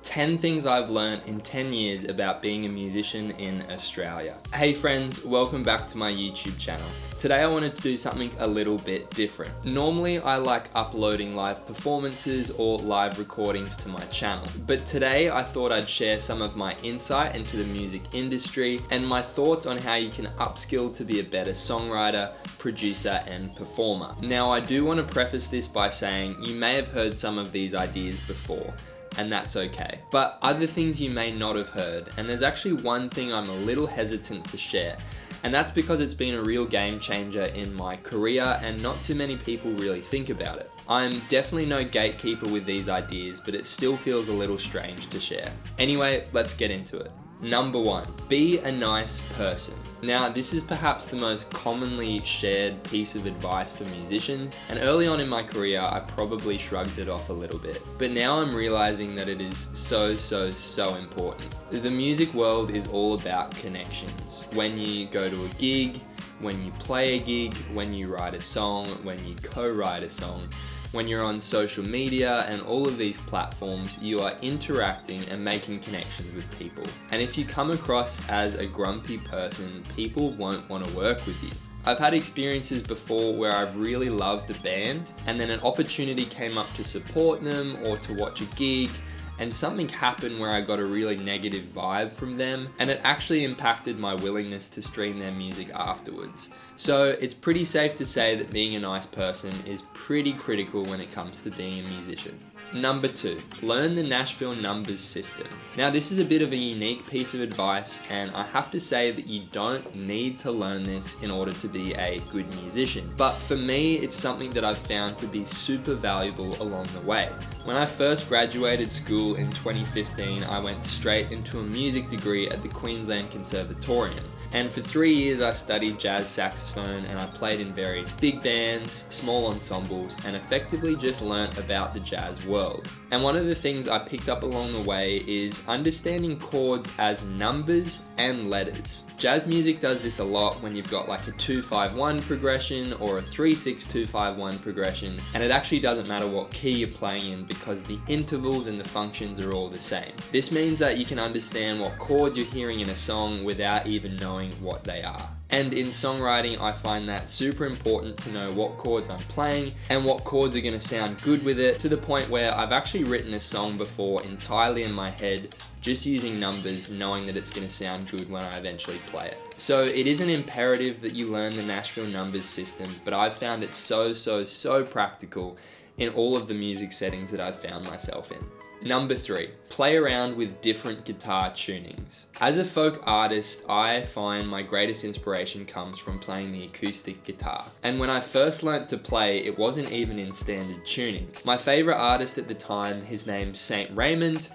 10 things I've learned in 10 years about being a musician in Australia. Hey friends, welcome back to my YouTube channel. Today I wanted to do something a little bit different. Normally I like uploading live performances or live recordings to my channel, but today I thought I'd share some of my insight into the music industry and my thoughts on how you can upskill to be a better songwriter, producer and performer. Now I do want to preface this by saying you may have heard some of these ideas before, and that's okay. But other things you may not have heard, and there's actually one thing I'm a little hesitant to share, and that's because it's been a real game changer in my career and not too many people really think about it. I'm definitely no gatekeeper with these ideas, but it still feels a little strange to share. Anyway, let's get into it. Number 1, be a nice person. Now, this is perhaps the most commonly shared piece of advice for musicians, and early on in my career, I probably shrugged it off a little bit. But now I'm realizing that it is so important. The music world is all about connections. When you go to a gig, when you play a gig, when you write a song, when you co-write a song, when you're on social media and all of these platforms, you are interacting and making connections with people. And if you come across as a grumpy person, people won't want to work with you. I've had experiences before where I've really loved a band and then an opportunity came up to support them or to watch a gig, and something happened where I got a really negative vibe from them, and it actually impacted my willingness to stream their music afterwards. So it's pretty safe to say that being a nice person is pretty critical when it comes to being a musician. Number 2, learn the Nashville numbers system. Now this is a bit of a unique piece of advice, and I have to say that you don't need to learn this in order to be a good musician. But for me, it's something that I've found to be super valuable along the way. When I first graduated school in 2015, I went straight into a music degree at the Queensland Conservatorium. And for 3 years I studied jazz saxophone and I played in various big bands, small ensembles, and effectively just learnt about the jazz world. And one of the things I picked up along the way is understanding chords as numbers and letters. Jazz music does this a lot when you've got like a 2-5-1 progression or a 3-6-2-5-1 progression, and it actually doesn't matter what key you're playing in because the intervals and the functions are all the same. This means that you can understand what chords you're hearing in a song without even knowing what they are. And in songwriting, I find that super important to know what chords I'm playing and what chords are going to sound good with it, to the point where I've actually written a song before entirely in my head, just using numbers, knowing that it's going to sound good when I eventually play it. So it isn't imperative that you learn the Nashville numbers system, but I've found it so practical in all of the music settings that I've found myself in. Number 3, play around with different guitar tunings. As a folk artist, I find my greatest inspiration comes from playing the acoustic guitar. And when I first learnt to play, it wasn't even in standard tuning. My favorite artist at the time, his name's Saint Raymond.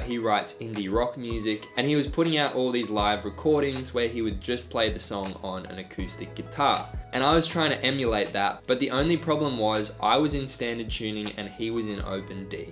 He writes indie rock music, and he was putting out all these live recordings where he would just play the song on an acoustic guitar. And I was trying to emulate that, but the only problem was I was in standard tuning and he was in open D.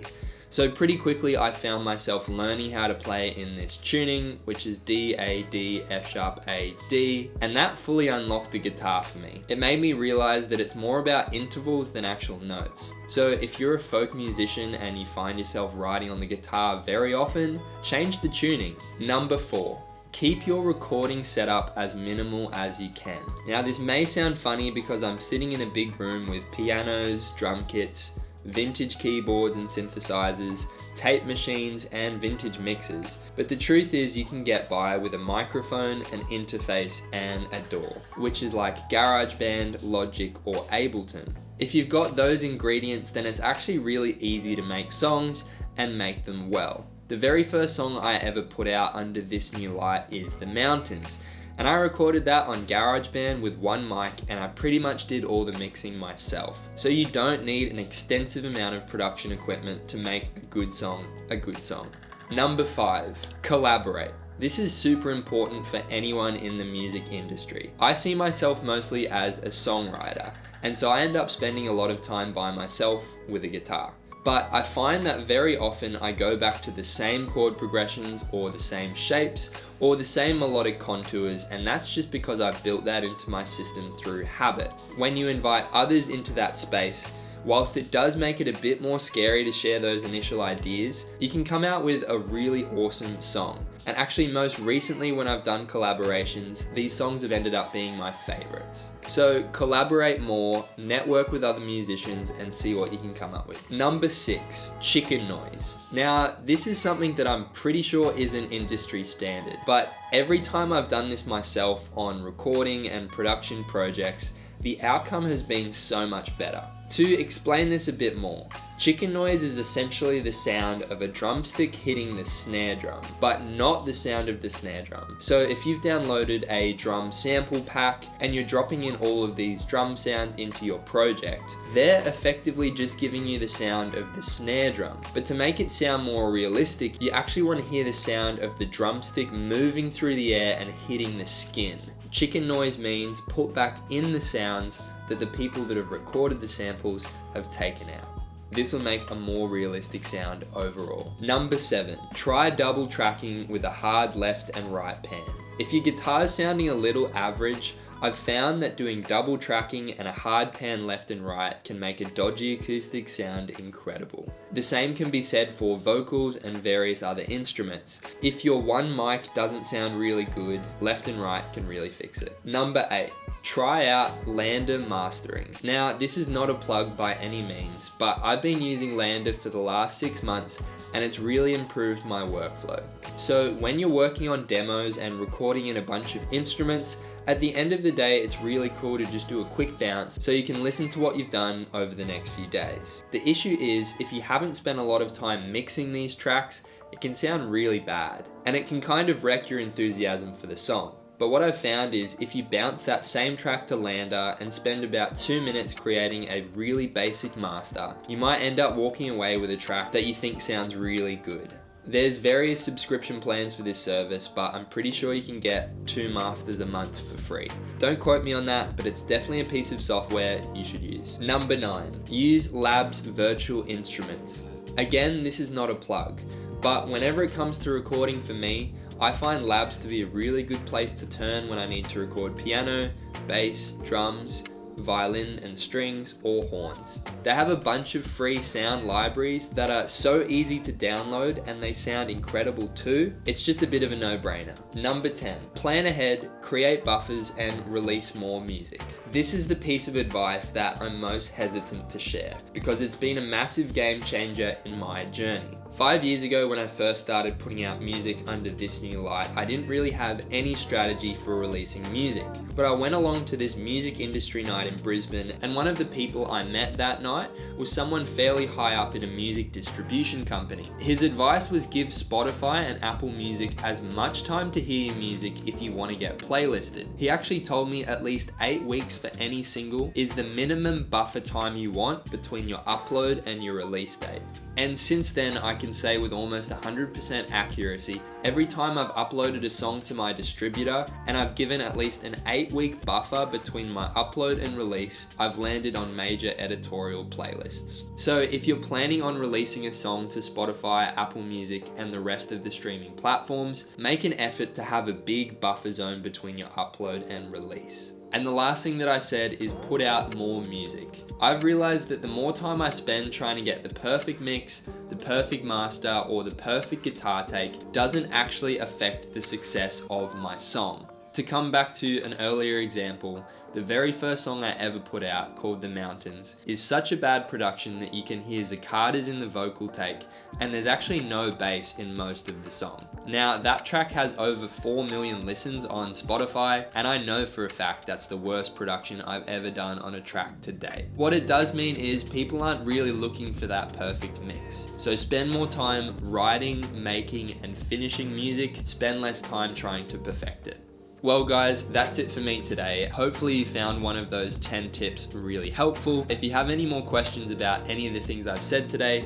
So pretty quickly I found myself learning how to play in this tuning, which is D, A, D, F sharp, A, D, and that fully unlocked the guitar for me. It made me realize that it's more about intervals than actual notes. So if you're a folk musician and you find yourself writing on the guitar very often, change the tuning. Number 4. Keep your recording setup as minimal as you can. Now this may sound funny because I'm sitting in a big room with pianos, drum kits, vintage keyboards and synthesizers, tape machines and vintage mixers. But the truth is you can get by with a microphone, an interface and a DAW, which is like GarageBand, Logic or Ableton. If you've got those ingredients, then it's actually really easy to make songs and make them well. The very first song I ever put out under this new light is The Mountains. And I recorded that on GarageBand with one mic, and I pretty much did all the mixing myself. So you don't need an extensive amount of production equipment to make a good song a good song. Number 5, collaborate. This is super important for anyone in the music industry. I see myself mostly as a songwriter, and so I end up spending a lot of time by myself with a guitar. But I find that very often I go back to the same chord progressions or the same shapes or the same melodic contours, and that's just because I've built that into my system through habit. When you invite others into that space, Whilst it does make it a bit more scary to share those initial ideas, you can come out with a really awesome song. And actually, most recently when I've done collaborations, these songs have ended up being my favorites. So collaborate more, network with other musicians, and see what you can come up with. Number 6, chicken noise. Now, this is something that I'm pretty sure isn't industry standard, but every time I've done this myself on recording and production projects, the outcome has been so much better. To explain this a bit more, chicken noise is essentially the sound of a drumstick hitting the snare drum, but not the sound of the snare drum. So if you've downloaded a drum sample pack and you're dropping in all of these drum sounds into your project, they're effectively just giving you the sound of the snare drum. But to make it sound more realistic, you actually want to hear the sound of the drumstick moving through the air and hitting the skin. Chicken noise means put back in the sounds that the people that have recorded the samples have taken out. This will make a more realistic sound overall. Number 7, try double tracking with a hard left and right pan. If your guitar is sounding a little average, I've found that doing double tracking and a hard pan left and right can make a dodgy acoustic sound incredible. The same can be said for vocals and various other instruments. If your one mic doesn't sound really good, left and right can really fix it. Number 8, try out Lander mastering. Now, this is not a plug by any means, but I've been using Lander for the last 6 months and it's really improved my workflow. So when you're working on demos and recording in a bunch of instruments, at the end of the day, it's really cool to just do a quick bounce so you can listen to what you've done over the next few days. The issue is, if you haven't spent a lot of time mixing these tracks, it can sound really bad, and it can kind of wreck your enthusiasm for the song. But what I've found is, if you bounce that same track to Lander and spend about 2 minutes creating a really basic master, you might end up walking away with a track that you think sounds really good. There's various subscription plans for this service, but I'm pretty sure you can get 2 masters a month for free. Don't quote me on that, but it's definitely a piece of software you should use. Number 9, use Labs Virtual Instruments. Again, this is not a plug, but whenever it comes to recording for me, I find Labs to be a really good place to turn when I need to record piano, bass, drums, violin and strings, or horns. They have a bunch of free sound libraries that are so easy to download and they sound incredible too. It's just a bit of a no-brainer. Number 10, plan ahead, create buffers, and release more music. This is the piece of advice that I'm most hesitant to share because it's been a massive game changer in my journey. 5 years ago, when I first started putting out music under this new light, I didn't really have any strategy for releasing music. But I went along to this music industry night in Brisbane, and one of the people I met that night was someone fairly high up in a music distribution company. His advice was give Spotify and Apple Music as much time to hear your music if you want to get playlisted. He actually told me at least 8 weeks for any single is the minimum buffer time you want between your upload and your release date. And since then, I can say with almost 100% accuracy, every time I've uploaded a song to my distributor and I've given at least an 8-week buffer between my upload and release, I've landed on major editorial playlists. So if you're planning on releasing a song to Spotify, Apple Music, and the rest of the streaming platforms, make an effort to have a big buffer zone between your upload and release. And the last thing that I said is put out more music. I've realized that the more time I spend trying to get the perfect mix, the perfect master, or the perfect guitar take doesn't actually affect the success of my song. To come back to an earlier example, the very first song I ever put out, called The Mountains, is such a bad production that you can hear zaccadas in the vocal take, and there's actually no bass in most of the song. Now, that track has over 4 million listens on Spotify, and I know for a fact that's the worst production I've ever done on a track to date. What it does mean is people aren't really looking for that perfect mix. So spend more time writing, making, and finishing music, spend less time trying to perfect it. Well guys, that's it for me today. Hopefully you found one of those 10 tips really helpful. If you have any more questions about any of the things I've said today,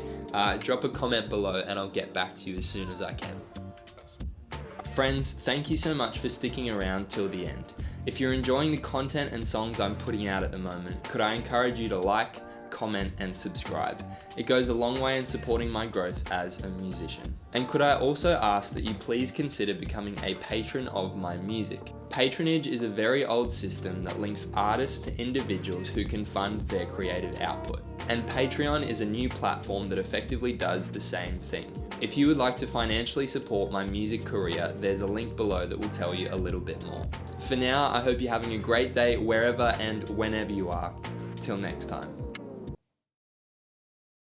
drop a comment below and I'll get back to you as soon as I can. Friends, thank you so much for sticking around till the end. If you're enjoying the content and songs I'm putting out at the moment, could I encourage you to like, comment, and subscribe. It goes a long way in supporting my growth as a musician. And could I also ask that you please consider becoming a patron of my music? Patronage is a very old system that links artists to individuals who can fund their creative output. And Patreon is a new platform that effectively does the same thing. If you would like to financially support my music career, there's a link below that will tell you a little bit more. For now, I hope you're having a great day wherever and whenever you are. Till next time.